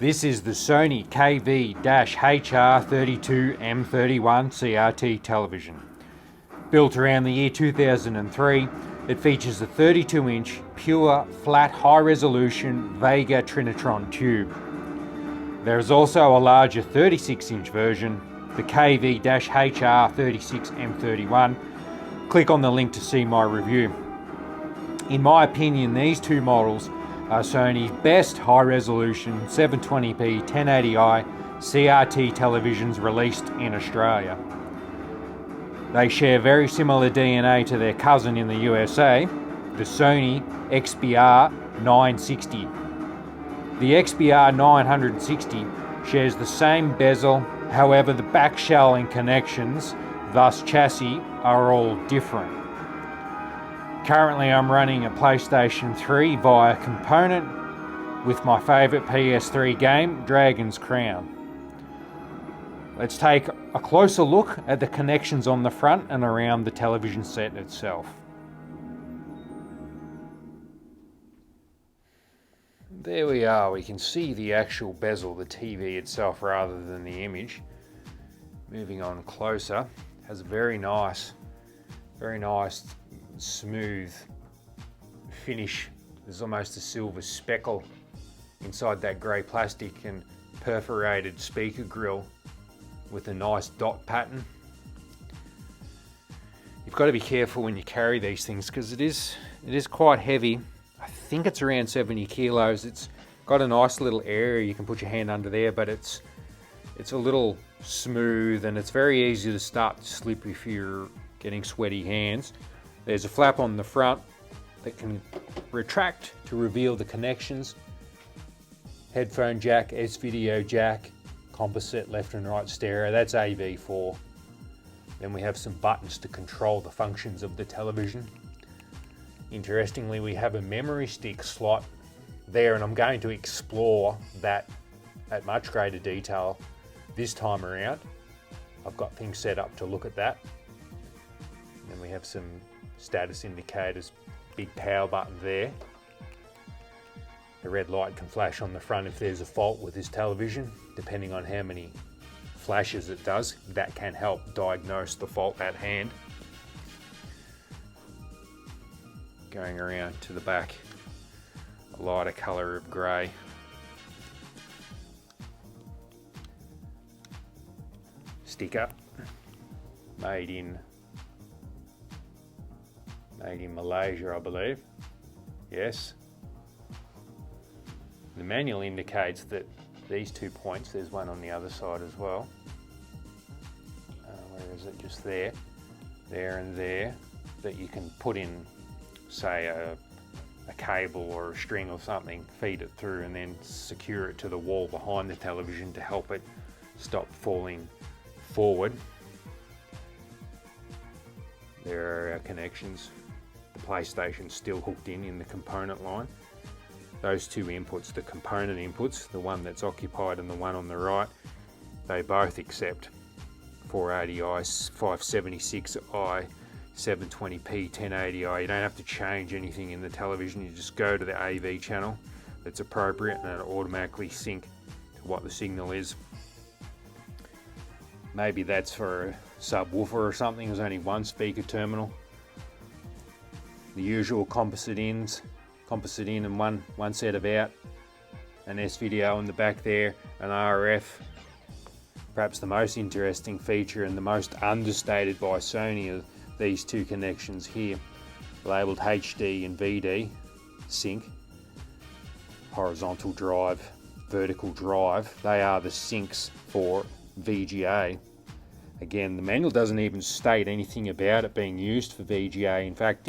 This is the Sony KV-HR32M31 CRT television. Built around the year 2003, it features a 32-inch pure, flat, high-resolution Vega Trinitron tube. There is also a larger 36-inch version, the KV-HR36M31. Click on the link to see my review. In my opinion, these two models are Sony's best high-resolution 720p 1080i CRT televisions released in Australia. They share very similar DNA to their cousin in the USA, the Sony XBR960. The XBR960 shares the same bezel, however the back shell and connections, thus chassis, are all different. Currently I'm running a PlayStation 3 via Component with my favourite PS3 game, Dragon's Crown. Let's take a closer look at the connections on the front and around the television set itself. There we are, we can see the actual bezel, the TV itself, rather than the image. Moving on closer, has a very nice smooth finish. There's almost a silver speckle inside that grey plastic and perforated speaker grille with a nice dot pattern. You've got to be careful when you carry these things because it is quite heavy. I think it's around 70 kilos. It's got a nice little area you can put your hand under there, but it's a little smooth and it's very easy to start to slip if you're getting sweaty hands. There's a flap on the front that can retract to reveal the connections. Headphone jack, S-video jack, composite left and right stereo, that's AV4. Then we have some buttons to control the functions of the television. Interestingly, we have a memory stick slot there, and I'm going to explore that at much greater detail this time around. I've got things set up to look at that. Then we have some status indicators, big power button there. The red light can flash on the front if there's a fault with this television, depending on how many flashes it does. That can help diagnose the fault at hand. Going around to the back, a lighter colour of grey. Sticker, made in Malaysia, I believe. Yes. The manual indicates that these 2 points, there's one on the other side as well. Where is it? Just there and there, that you can put in, say, a cable or a string or something, feed it through and then secure it to the wall behind the television to help it stop falling forward. There are our connections. The PlayStation's still hooked in the component line. Those two inputs, the component inputs, the one that's occupied and the one on the right, they both accept 480i, 576i, 720p, 1080i. You don't have to change anything in the television, you just go to the AV channel that's appropriate and it'll automatically sync to what the signal is. Maybe that's for a subwoofer or something. There's only one speaker terminal. The usual composite ins, composite in and one set of out, an S-video in the back there, an RF. Perhaps the most interesting feature and the most understated by Sony are these two connections here, labelled HD and VD sync, horizontal drive, vertical drive. They are the syncs for VGA. Again, the manual doesn't even state anything about it being used for VGA. In fact,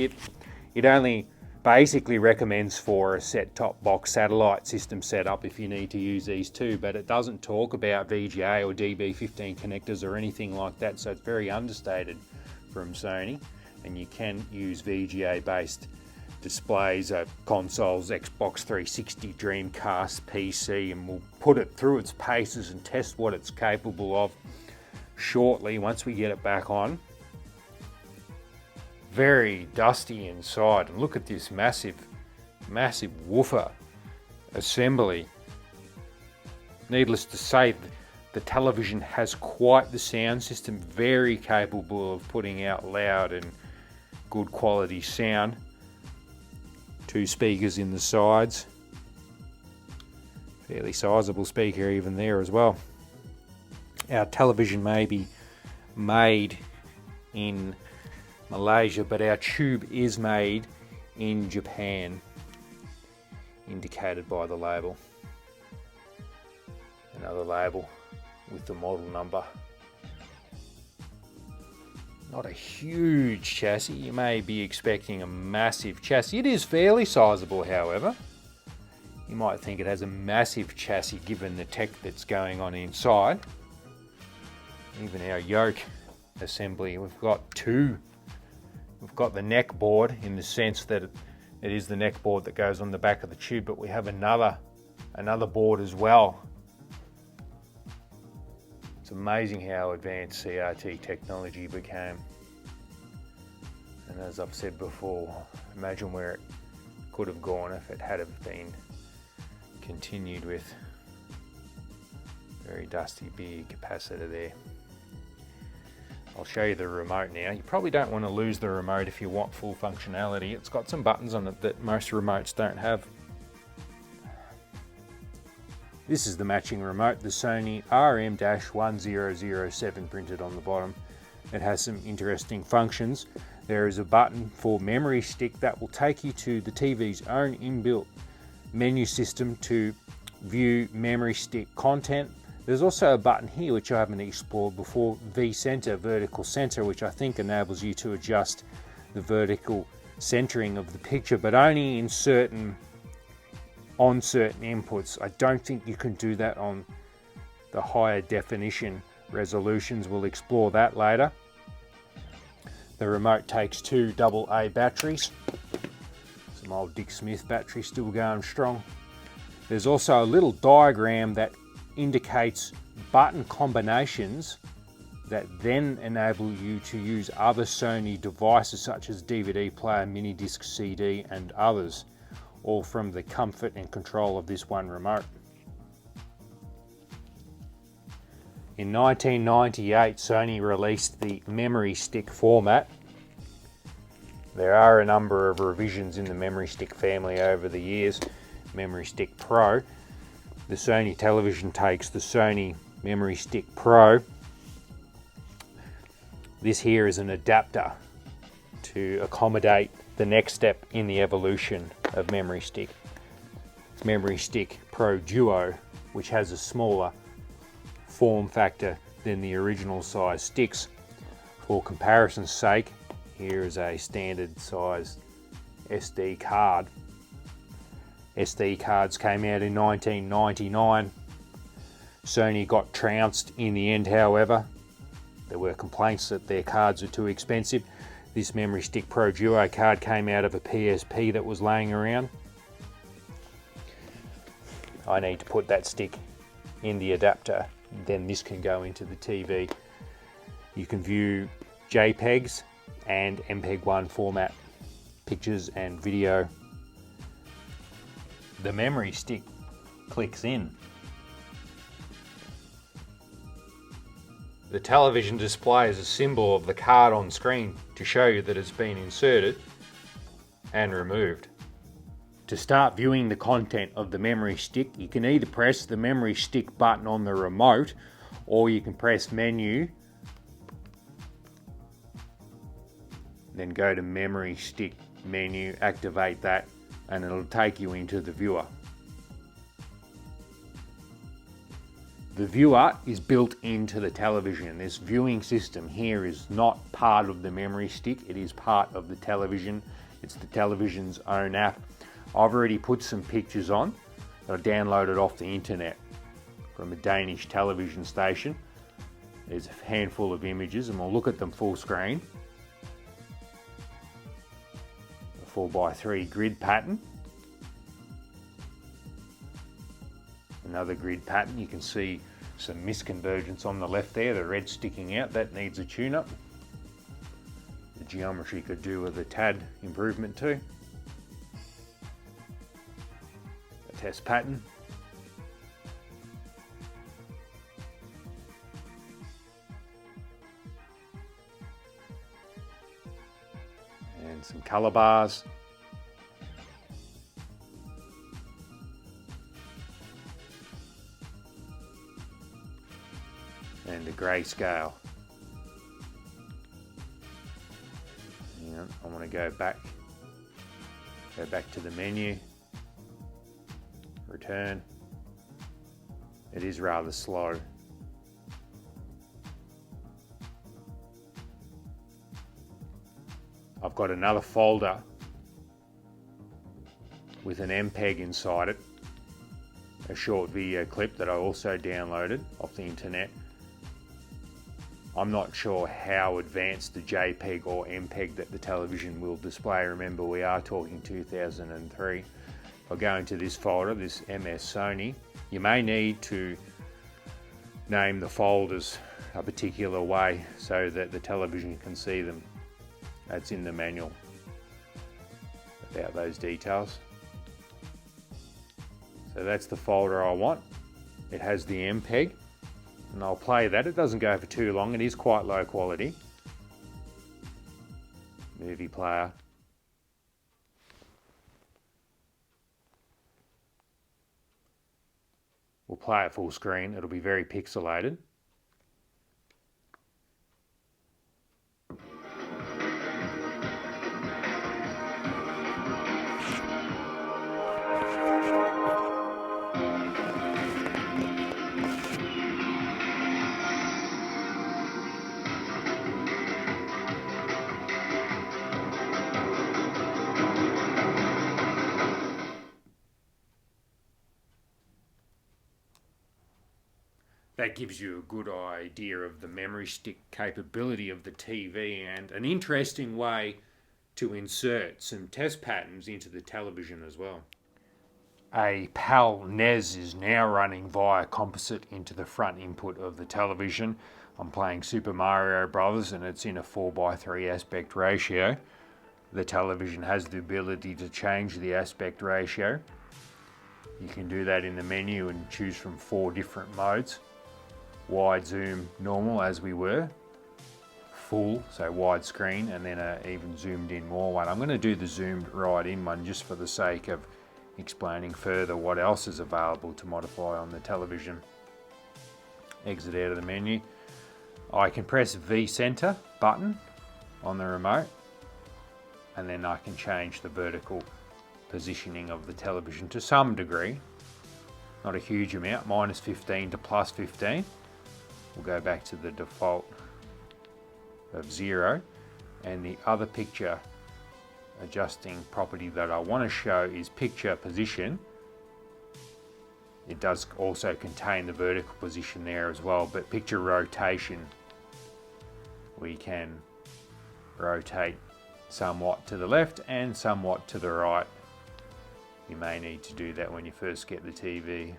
it only basically recommends for a set-top box satellite system setup if you need to use these two, but it doesn't talk about VGA or DB15 connectors or anything like that, so it's very understated from Sony. And you can use VGA based displays, consoles, Xbox 360, Dreamcast, PC, and we'll put it through its paces and test what it's capable of shortly once we get it back on. Very dusty inside, and look at this massive woofer assembly. needless to say, the television has quite the sound system, very capable of putting out loud and good quality sound. 2 speakers in the sides, fairly sizable speaker even there as well. Our television may be made in Malaysia, but our tube is made in Japan, indicated by the label. Another label with the model number. Not a huge chassis. You may be expecting a massive chassis. It is fairly sizable, however. You might think it has a massive chassis given the tech that's going on inside. Even our yoke assembly, we've got 2. We've got the neck board in the sense that it is the neck board that goes on the back of the tube, but we have another board as well. It's amazing how advanced CRT technology became. And as I've said before, imagine where it could have gone if it had have been continued with. Very dusty big capacitor there. I'll show you the remote now. You probably don't want to lose the remote if you want full functionality. It's got some buttons on it that most remotes don't have. This is the matching remote, the Sony RM-1007 printed on the bottom. It has some interesting functions. There is a button for memory stick that will take you to the TV's own inbuilt menu system to view memory stick content. There's also a button here which I haven't explored before, V-Center, vertical center, which I think enables you to adjust the vertical centering of the picture, but only in on certain inputs. I don't think you can do that on the higher definition resolutions. We'll explore that later. The remote takes 2 AA batteries. Some old Dick Smith battery still going strong. There's also a little diagram that indicates button combinations that then enable you to use other Sony devices such as DVD player, mini disc, CD and others, all from the comfort and control of this one remote. In 1998, Sony released the memory stick format. There are a number of revisions in the memory stick family over the years. Memory Stick Pro. The Sony television takes the Sony Memory Stick Pro. This here is an adapter to accommodate the next step in the evolution of Memory Stick. Memory Stick Pro Duo, which has a smaller form factor than the original size sticks. For comparison's sake, here is a standard size SD card. SD cards came out in 1999. Sony got trounced in the end, however. There were complaints that their cards are too expensive. This Memory Stick Pro Duo card came out of a PSP that was laying around. I need to put that stick in the adapter, then this can go into the TV. You can view JPEGs and MPEG-1 format pictures and video. The memory stick clicks in. The television displays a symbol of the card on screen to show you that it's been inserted and removed. To start viewing the content of the memory stick, you can either press the memory stick button on the remote, or you can press menu, then go to memory stick menu, activate that, and it'll take you into the viewer. The viewer is built into the television. This viewing system here is not part of the memory stick, it is part of the television. It's the television's own app. I've already put some pictures on that I downloaded off the internet from a Danish television station. There's a handful of images and we'll look at them full screen. 4x3 grid pattern. Another grid pattern. You can see some misconvergence on the left there, the red sticking out. That needs a tune-up. The geometry could do with a tad improvement too. A test pattern. and some color bars. And the grayscale. I want to go back to the menu, return. It is rather slow. I've got another folder with an MPEG inside it, a short video clip that I also downloaded off the internet. I'm not sure how advanced the JPEG or MPEG that the television will display. Remember, we are talking 2003. I'll go into this folder, this MS Sony. You may need to name the folders a particular way so that the television can see them. That's in the manual about those details. So that's the folder I want. It has the MPEG. And I'll play that. It doesn't go for too long. It is quite low quality. Movie player. We'll play it full screen. It'll be very pixelated. That gives you a good idea of the memory stick capability of the TV and an interesting way to insert some test patterns into the television as well. A PAL NES is now running via Composite into the front input of the television. I'm playing Super Mario Bros and it's in a 4:3 aspect ratio. The television has the ability to change the aspect ratio. You can do that in the menu and choose from 4 different modes. Wide, zoom, normal as we were, full, so widescreen, and then a even zoomed in more one. I'm going to do the zoomed right in one just for the sake of explaining further what else is available to modify on the television. Exit out of the menu. I can press V center button on the remote and then I can change the vertical positioning of the television to some degree. Not a huge amount, -15 to +15. We'll go back to the default of 0. And the other picture adjusting property that I want to show is picture position. It does also contain the vertical position there as well, but picture rotation, we can rotate somewhat to the left and somewhat to the right. You may need to do that when you first get the TV,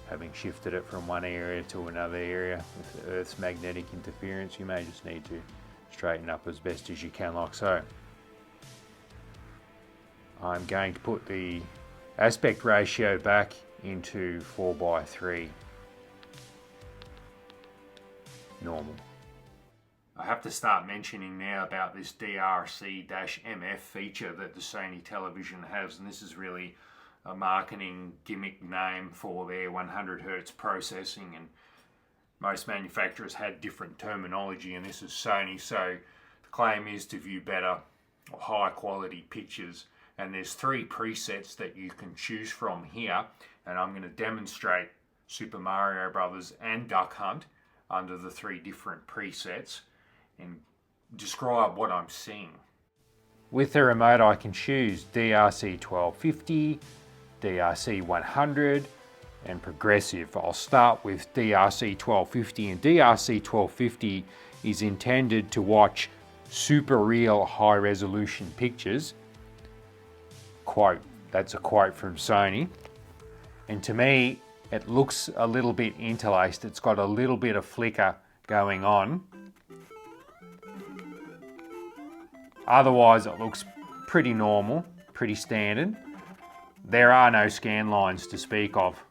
having shifted it from one area to another area with the Earth's magnetic interference. You may just need to straighten up as best as you can, like so. I'm going to put the aspect ratio back into 4:3 normal. I have to start mentioning now about this DRC-MF feature that the Sony television has, and this is really a marketing gimmick name for their 100 Hz processing, and most manufacturers had different terminology, and this is Sony, so the claim is to view better or high quality pictures, and there's 3 presets that you can choose from here, and I'm going to demonstrate Super Mario Bros and Duck Hunt under the 3 different presets and describe what I'm seeing. With the remote I can choose DRC 1250, DRC 100 and progressive. I'll start with DRC 1250, and DRC 1250 is intended to watch super real high resolution pictures. Quote, that's a quote from Sony. And to me it looks a little bit interlaced. It's got a little bit of flicker going on. Otherwise it looks pretty normal, pretty standard. There are no scan lines to speak of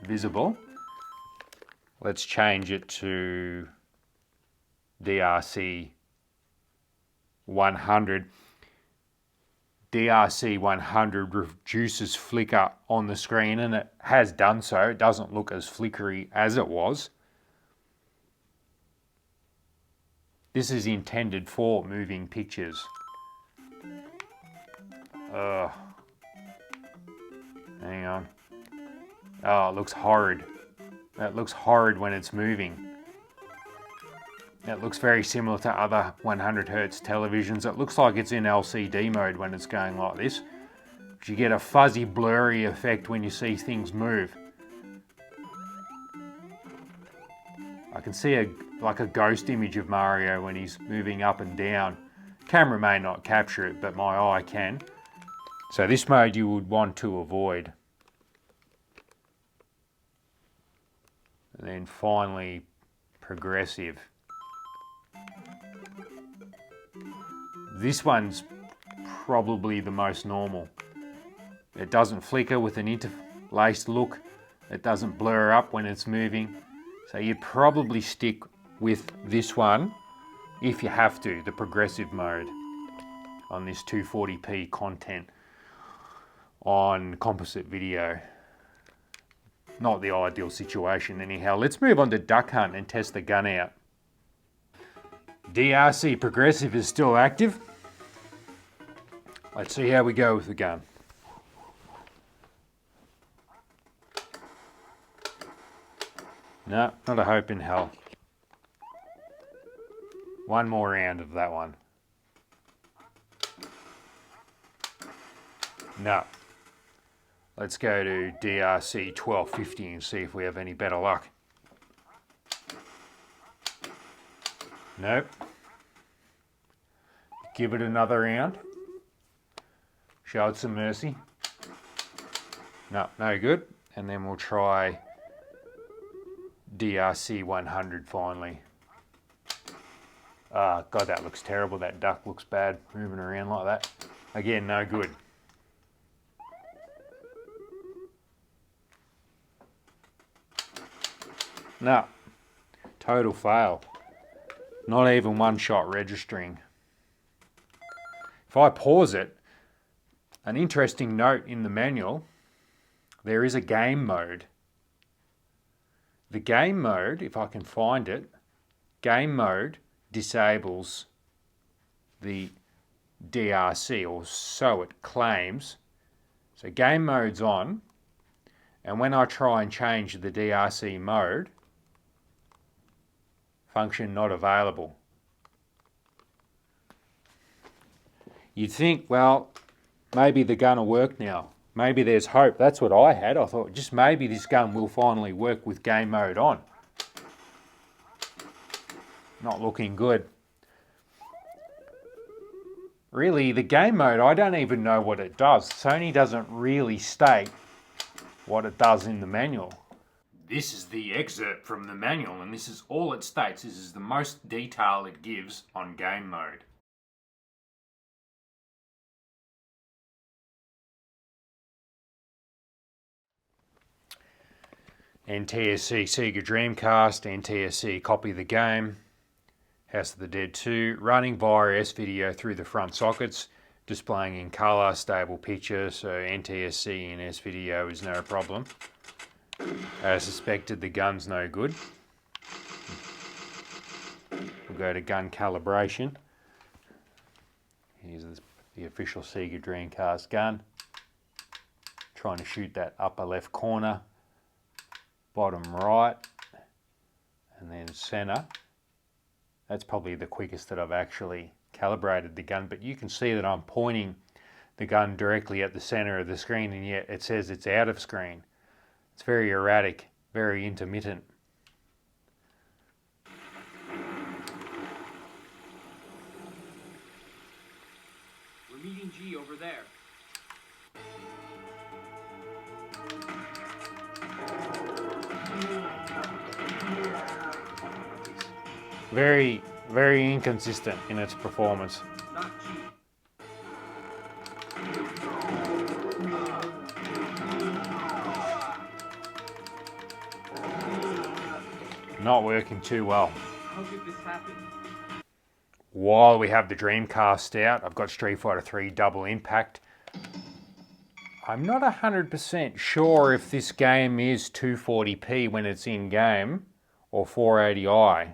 visible. Let's change it to DRC 100. DRC 100 reduces flicker on the screen, and it has done so. It doesn't look as flickery as it was. This is intended for moving pictures. Hang on. Oh, it looks horrid. That looks horrid when it's moving. It looks very similar to other 100 Hz televisions. It looks like it's in LCD mode when it's going like this. But you get a fuzzy, blurry effect when you see things move. I can see like a ghost image of Mario when he's moving up and down. Camera may not capture it, but my eye can. So this mode you would want to avoid. And then finally, progressive. This one's probably the most normal. It doesn't flicker with an interlaced look. It doesn't blur up when it's moving. So you'd probably stick with this one if you have to, the progressive mode on this 240p content on composite video. Not the ideal situation anyhow. Let's move on to duck hunt and test the gun out. DRC progressive is still active. Let's see how we go with the gun. No, not a hope in hell. One more round of that one. No. Let's go to DRC 1250 and see if we have any better luck. Nope. Give it another round. Show it some mercy. No, no good. And then we'll try DRC 100 finally. God, that looks terrible. That duck looks bad, moving around like that. Again, no good. No, total fail. Not even one shot registering. If I pause it, an interesting note in the manual, there is a game mode. The game mode, if I can find it, game mode disables the DRC, or so it claims. So game mode's on, and when I try and change the DRC mode, function not available. You'd think, well, maybe the gun will work now. Maybe there's hope. That's what I had. I thought just maybe this gun will finally work with game mode on. Not looking good. Really, the game mode, I don't even know what it does. Sony doesn't really state what it does in the manual. This is the excerpt from the manual, and this is all it states. This is the most detail it gives on game mode. NTSC Sega Dreamcast, NTSC copy the game, House of the Dead 2, running via S-Video through the front sockets, displaying in colour, stable picture, so NTSC in S-Video is no problem. As suspected, the gun's no good. We'll go to gun calibration. Here's the official Sega Dreamcast gun. Trying to shoot that upper left corner, bottom right, and then centre. That's probably the quickest that I've actually calibrated the gun, but you can see that I'm pointing the gun directly at the centre of the screen, and yet it says it's out of screen. It's very erratic, very intermittent. We're meeting G over there. Very, very inconsistent in its performance. Not G. Not working too well. How did this happen? while we have the Dreamcast out, I've got Street Fighter 3 Double Impact. I'm not 100% sure if this game is 240p when it's in game or 480i.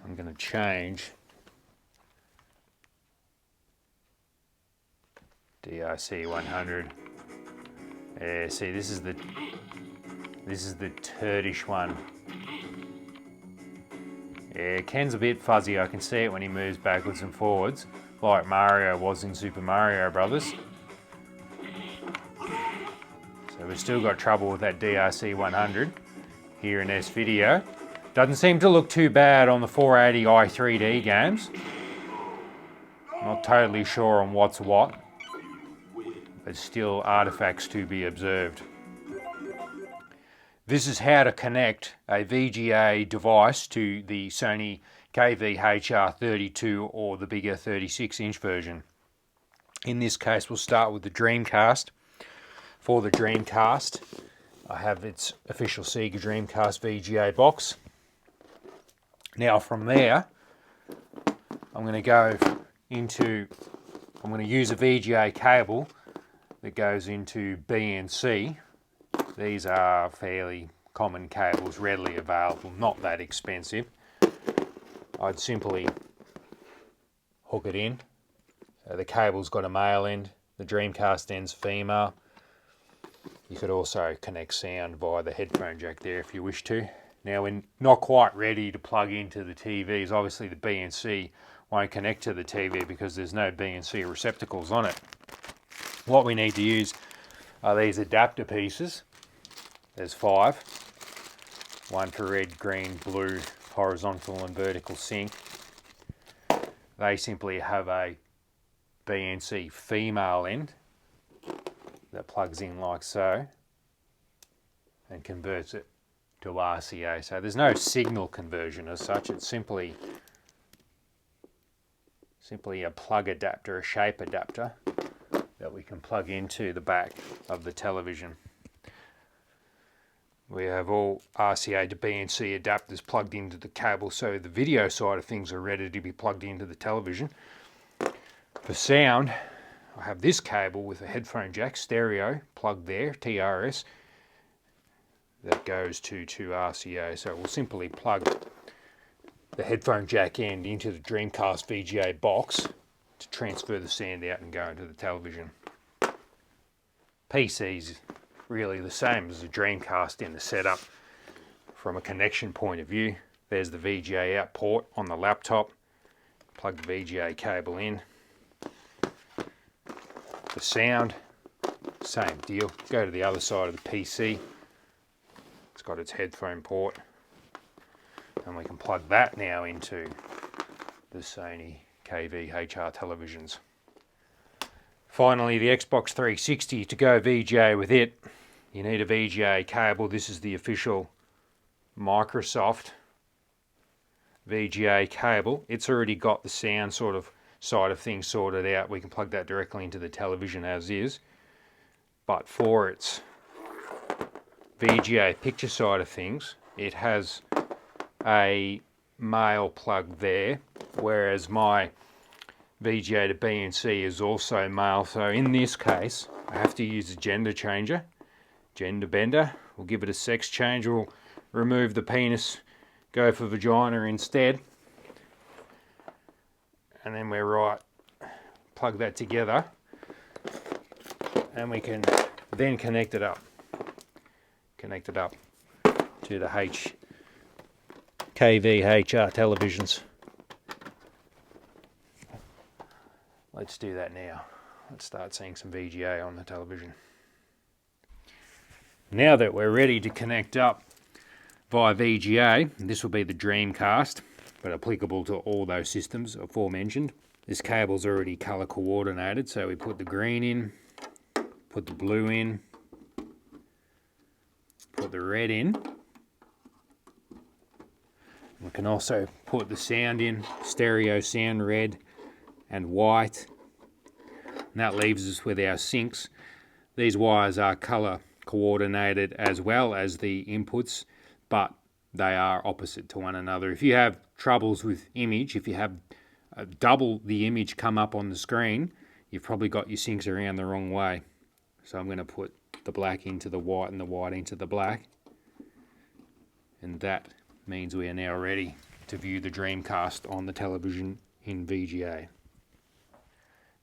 I'm going to change DRC 100. Yeah, see, this is the turdish one. Yeah, Ken's a bit fuzzy. I can see it when he moves backwards and forwards, like Mario was in Super Mario Brothers. So we've still got trouble with that DRC 100 here in this video. Doesn't seem to look too bad on the 480i 3D games. Not totally sure on what's what, but still artifacts to be observed. This is how to connect a VGA device to the Sony KV-HR32 or the bigger 36-inch version. In this case, we'll start with the Dreamcast. For the Dreamcast, I have its official Sega Dreamcast VGA box. Now from there, I'm going to use a VGA cable that goes into BNC. These are fairly common cables, readily available, not that expensive. I'd simply hook it in. So the cable's got a male end, the Dreamcast end's female. You could also connect sound via the headphone jack there if you wish to. Now we're not quite ready to plug into the TVs. Obviously the BNC won't connect to the TV because there's no BNC receptacles on it. What we need to use are these adapter pieces. There's 5. One for red, green, blue, horizontal and vertical sync. They simply have a BNC female end that plugs in like so and converts it to RCA. So there's no signal conversion as such. It's simply a plug adapter, a shape adapter that we can plug into the back of the television. We have all RCA to BNC adapters plugged into the cable, so the video side of things are ready to be plugged into the television. For sound, I have this cable with a headphone jack, stereo, plugged there, TRS, that goes to RCA. So we'll simply plug the headphone jack end into the Dreamcast VGA box to transfer the sound out and go into the television. PC's really the same as the Dreamcast in the setup from a connection point of view. There's the VGA out port on the laptop. Plug the VGA cable in. The sound, same deal. Go to the other side of the PC. It's got its headphone port. And we can plug that now into the Sony KV-HR televisions. Finally, the Xbox 360, to go VGA with it, you need a VGA cable. This is the official Microsoft VGA cable. It's already got the sound sort of side of things sorted out. We can plug that directly into the television as is. But for its VGA picture side of things, it has a male plug there, whereas my VGA to BNC is also male. So in this case, I have to use a gender changer, gender bender. We'll give it a sex change. We'll remove the penis, go for vagina instead. And then we're right, plug that together, and we can then connect it up to the KV-HR televisions. Let's do that now. Let's start seeing some VGA on the television. Now that we're ready to connect up via VGA, this will be the Dreamcast, but applicable to all those systems aforementioned. This cable's already color coordinated, so we put the green in, put the blue in, put the red in, We can also put the sound in, stereo sound, red and white. And that leaves us with our syncs. These wires are color coordinated as well as the inputs, but they are opposite to one another. If you have troubles with image, if you have double the image come up on the screen, you've probably got your syncs around the wrong way. So I'm going to put the black into the white and the white into the black. And that means we are now ready to view the Dreamcast on the television in VGA.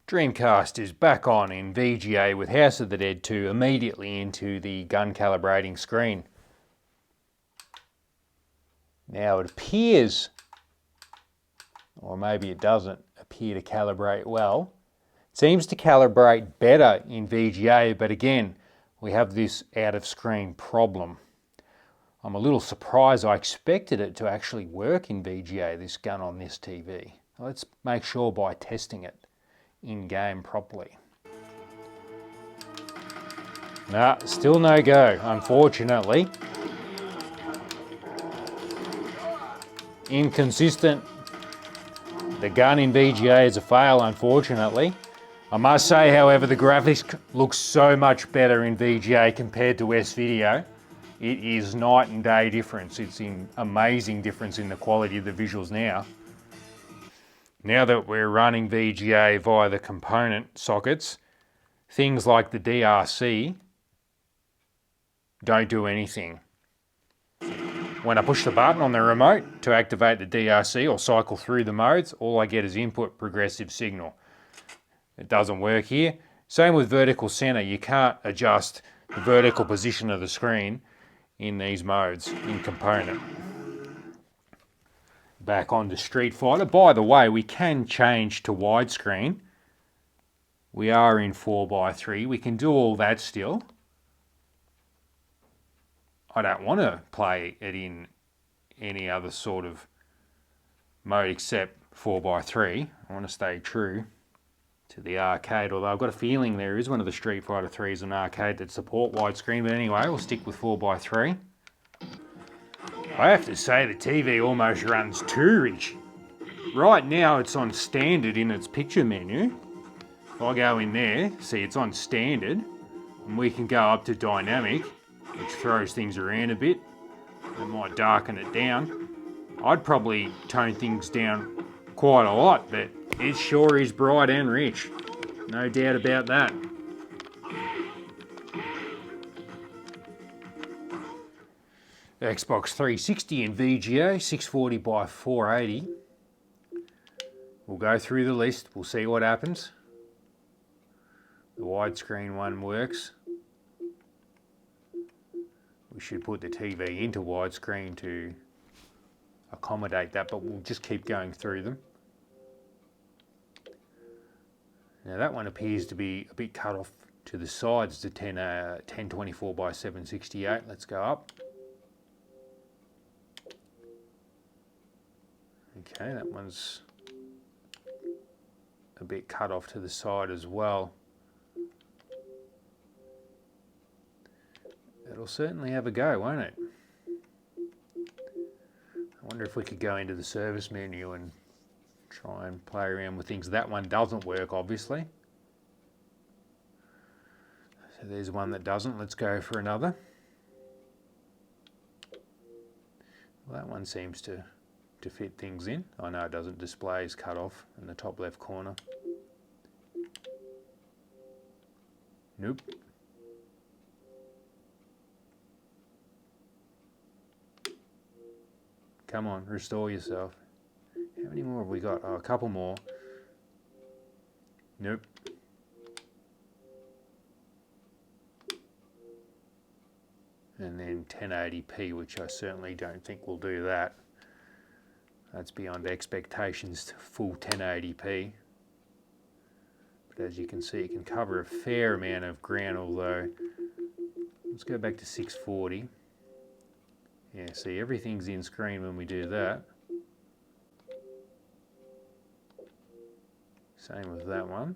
Dreamcast is back on in VGA with House of the Dead 2 immediately into the gun calibrating screen. Now it appears, or maybe it doesn't appear to calibrate well. It seems to calibrate better in VGA, but again, we have this out of screen problem. I'm a little surprised. I expected it to actually work in VGA, this gun on this TV. Let's make sure by testing it in game properly. Nah, still no go, unfortunately. Inconsistent. The gun in VGA is a fail, unfortunately. I must say, however, the graphics look so much better in VGA compared to S-Video. It is night and day difference. It's an amazing difference in the quality of the visuals now. Now that we're running VGA via the component sockets, things like the DRC don't do anything. When I push the button on the remote to activate the DRC or cycle through the modes, all I get is input progressive signal. It doesn't work here. Same with vertical center. You can't adjust the vertical position of the screen in these modes in component. Back onto Street Fighter. By the way, we can change to widescreen. We are in 4:3. We can do all that still. I don't want to play it in any other sort of mode except 4:3. I want to stay true to the arcade, although I've got a feeling there is one of the Street Fighter 3s in arcade that support widescreen, but anyway, we'll stick with 4:3. I have to say the TV almost runs too rich. Right now it's on standard in its picture menu. If I go in there, see it's on standard, and we can go up to dynamic, which throws things around a bit. It might darken it down. I'd probably tone things down quite a lot, but it sure is bright and rich. No doubt about that. Xbox 360 in VGA, 640 by 480. We'll go through the list, we'll see what happens. The widescreen one works. We should put the TV into widescreen to accommodate that, but we'll just keep going through them. Now that one appears to be a bit cut off to the sides to 1024 by 768. Let's go up. Okay, that one's a bit cut off to the side as well. It'll certainly have a go, won't it? I wonder if we could go into the service menu and try and play around with things. That one doesn't work, obviously. So there's one that doesn't. Let's go for another. Well, that one seems to fit things in. I know it doesn't display as cut off in the top left corner. Nope. Come on, restore yourself. How many more have we got? Oh, a couple more. Nope. And then 1080p, which I certainly don't think will do that. That's beyond expectations to full 1080p. But as you can see, it can cover a fair amount of ground, although let's go back to 640. Yeah, see, everything's in screen when we do that. Same with that one.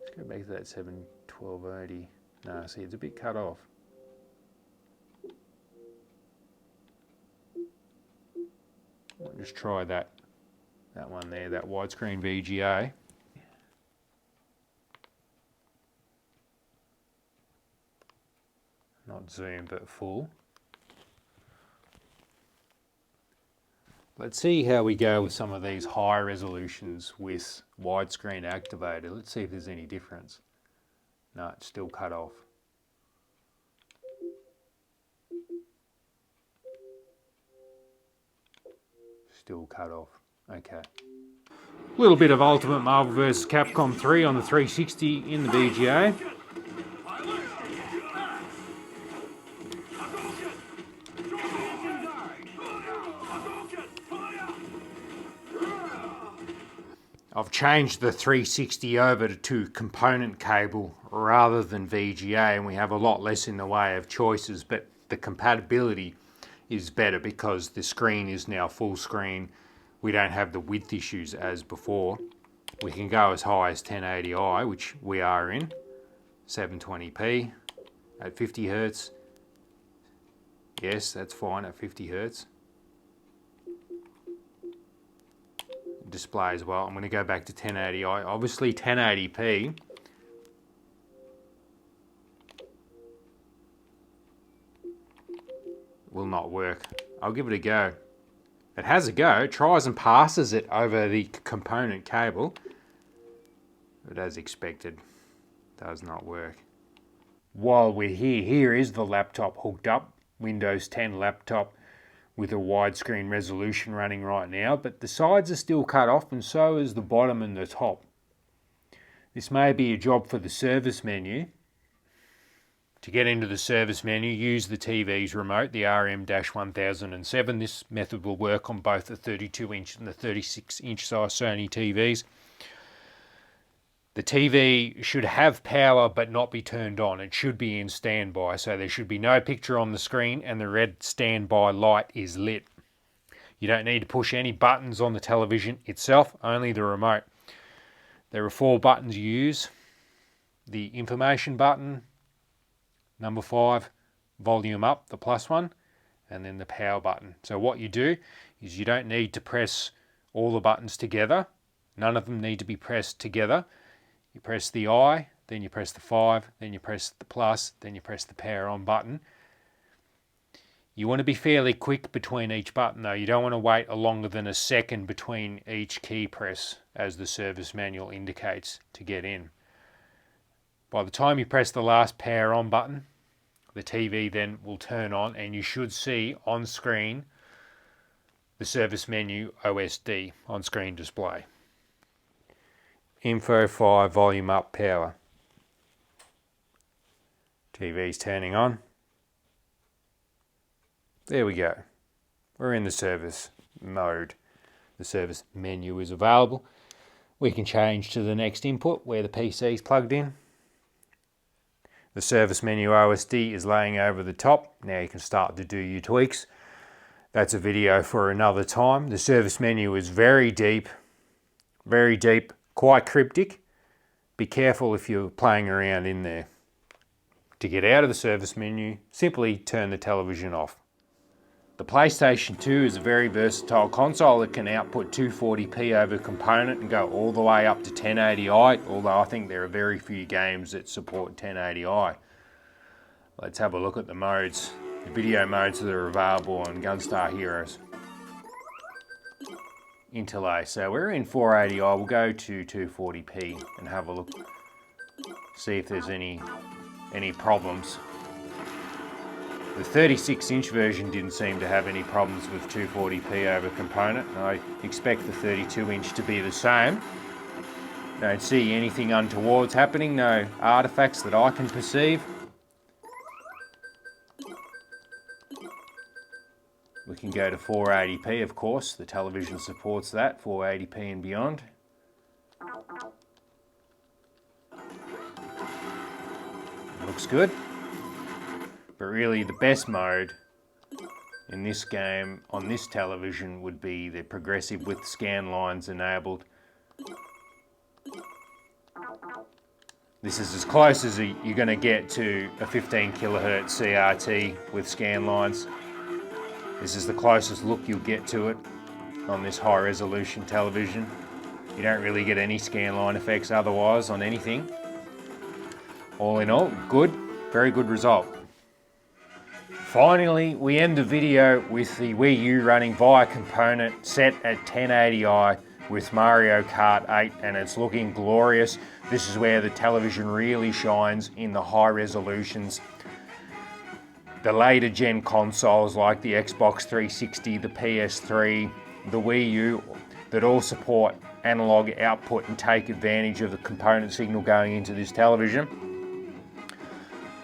Let's go back to that 1280. No, see, it's a bit cut off. just try that one there, that widescreen VGA. Not zoom, but full. Let's see how we go with some of these high resolutions with widescreen activated. Let's see if there's any difference. No, it's still cut off. Still cut off. Okay. A little bit of Ultimate Marvel vs. Capcom 3 on the 360 in the VGA. I've changed the 360 over to component cable rather than VGA, and we have a lot less in the way of choices, but the compatibility is better because the screen is now full screen. We don't have the width issues as before. We can go as high as 1080i, which we are in, 720p at 50 Hertz. Yes, that's fine at 50 Hertz. Display as well. I'm going to go back to 1080i. Obviously 1080p will not work. I'll give it a go. It has a go. It tries and passes it over the component cable. But as expected, does not work. While we're here, here is the laptop hooked up. Windows 10 laptop with a widescreen resolution running right now, but the sides are still cut off and so is the bottom and the top. This may be a job for the service menu. To get into the service menu, use the TV's remote, the RM-1007. This method will work on both the 32-inch and the 36-inch size Sony TVs. The TV should have power but not be turned on. It should be in standby, so there should be no picture on the screen and the red standby light is lit. You don't need to push any buttons on the television itself, only the remote. There are 4 buttons you use. The information button, number 5, volume up, the plus one, and then the power button. So what you do is you don't need to press all the buttons together. None of them need to be pressed together. You press the I, then you press the 5, then you press the plus, then you press the power on button. You want to be fairly quick between each button though. You don't want to wait longer than a second between each key press, as the service manual indicates, to get in. By the time you press the last power on button, the TV then will turn on and you should see on screen the service menu OSD on screen display. Info 5, volume up, power. TV's turning on. There we go. We're in the service mode. The service menu is available. We can change to the next input where the PC is plugged in. The service menu OSD is laying over the top. Now you can start to do your tweaks. That's a video for another time. The service menu is very deep, quite cryptic. Be careful if you're playing around in there. To get out of the service menu, simply turn the television off. The PlayStation 2 is a very versatile console. It can output 240p over component and go all the way up to 1080i, although I think there are very few games that support 1080i. Let's have a look at the modes, the video modes that are available on Gunstar Heroes. Interlay. So we're in 480i. We'll go to 240p and have a look, see if there's any problems. The 36-inch version didn't seem to have any problems with 240p over component. I expect the 32-inch to be the same. Don't see anything untoward happening, no artifacts that I can perceive. We can go to 480p, of course. The television supports that, 480p and beyond. Looks good. But really the best mode in this game on this television would be the progressive width scan lines enabled. This is as close as you're going to get to a 15 kHz CRT with scan lines. This is the closest look you'll get to it. on this high resolution television. You don't really get any scanline effects otherwise on anything. All in all, good, very good result. Finally, we end the video with the Wii U running via Component, set at 1080i with Mario Kart 8, and it's looking glorious. This is where the television really shines, in the high resolutions. The later gen consoles like the Xbox 360, the PS3, the Wii U, that all support analog output and take advantage of the component signal going into this television.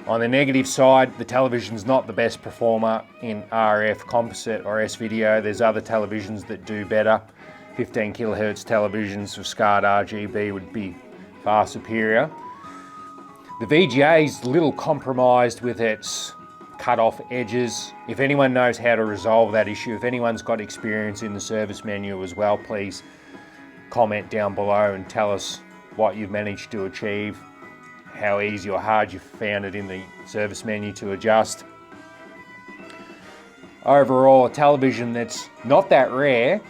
On the negative side, the television's not the best performer in RF, composite or S-video. There's other televisions that do better. 15 kilohertz televisions for SCART RGB would be far superior. The VGA is a little compromised with its cut-off edges. If anyone knows how to resolve that issue, if anyone's got experience in the service menu as well, please comment down below and tell us what you've managed to achieve, how easy or hard you found it in the service menu to adjust. Overall, a television that's not that rare.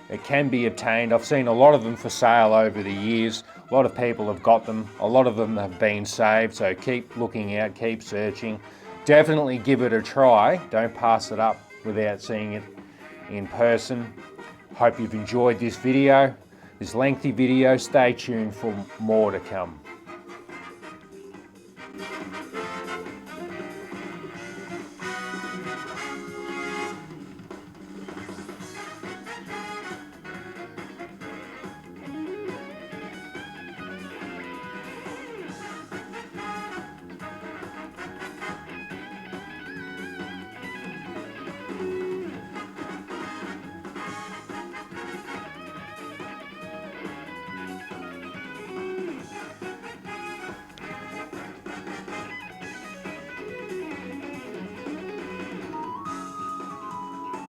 It can be obtained. I've seen a lot of them for sale over the years. A lot of people have got them. A lot of them have been saved, so keep looking out, keep searching. Definitely give it a try. Don't pass it up without seeing it in person. Hope you've enjoyed this video, this lengthy video. Stay tuned for more to come.